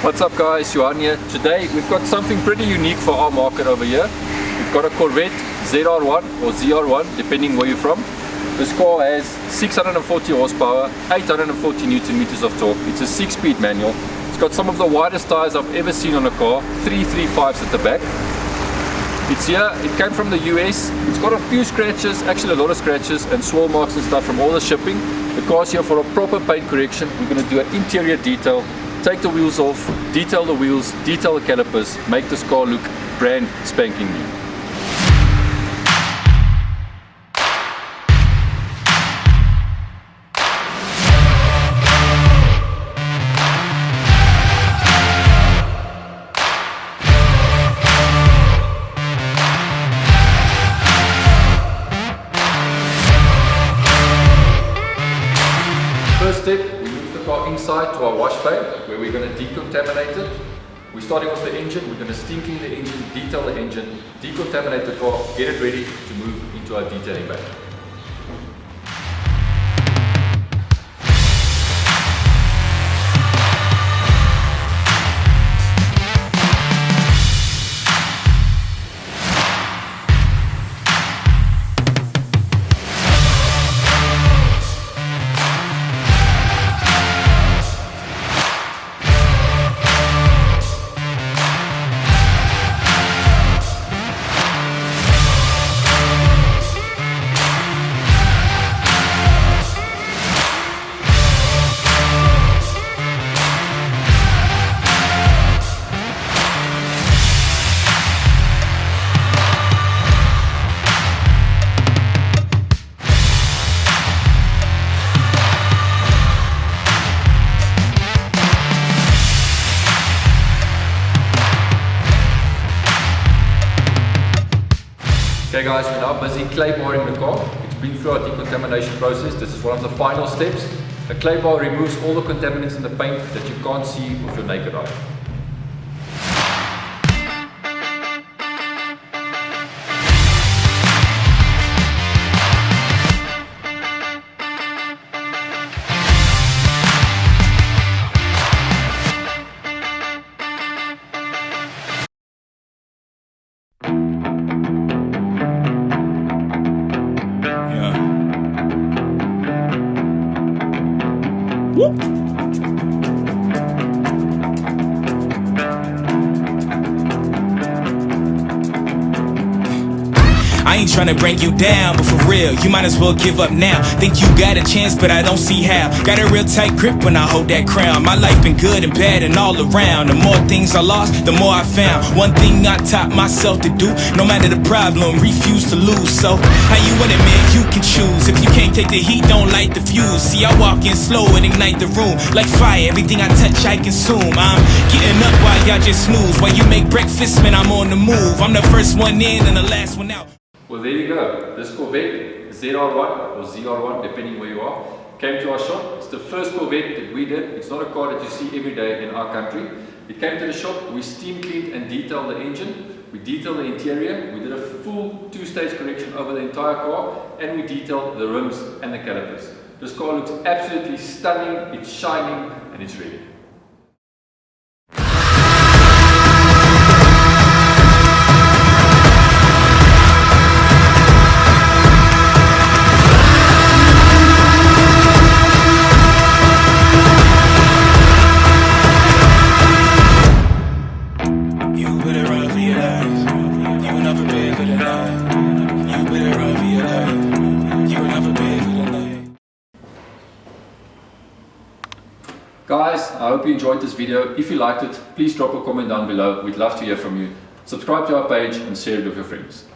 What's up guys, Johan here. Today we've got something pretty unique for our market over here. We've got a Corvette ZR1 or ZR1 depending where you're from. This car has 640 horsepower, 840 Newton meters of torque. It's a 6-speed manual. It's got some of the widest tires I've ever seen on a car, 335s at the back. It's here, it came from the US. It's got a few scratches, actually a lot of scratches and swirl marks and stuff from all the shipping. The car's here for a proper paint correction. We're going to do an interior detail, take the wheels off, detail the wheels, detail the calipers, make this car look brand spanking new. First step, we move the car inside to our wash bay where we're going to decontaminate it. We're starting with the engine, we're going to steam clean the engine, detail the engine, decontaminate the car, get it ready to move into our detailing bay. Okay guys, we're now busy clay barring the car. It's been through our decontamination process. This is one of the final steps. The clay bar removes all the contaminants in the paint that you can't see with your naked eye. I ain't tryna break you down, but for real, you might as well give up now. Think you got a chance, but I don't see how. Got a real tight grip when I hold that crown. My life been good and bad and all around. The more things I lost, the more I found. One thing I taught myself to do, no matter the problem, refuse to lose. So, how you want it, man, you can choose. If you can't take the heat, don't light the fuse. See, I walk in slow and ignite the room. Like fire, everything I touch, I consume. I'm getting up while y'all just snooze. While you make breakfast, man, I'm on the move. I'm the first one in and the last one out. Well, there you go. This Corvette ZR1 or ZR1 depending where you are came to our shop. It's the first Corvette that we did. It's not a car that you see every day in our country. It came to the shop, we steam cleaned and detailed the engine, we detailed the interior, we did a full 2-stage correction over the entire car, and we detailed the rims and the calipers. This car looks absolutely stunning, it's shining and it's ready. Guys, I hope you enjoyed this video. If you liked it, please drop a comment down below. We'd love to hear from you. Subscribe to our page and share it with your friends.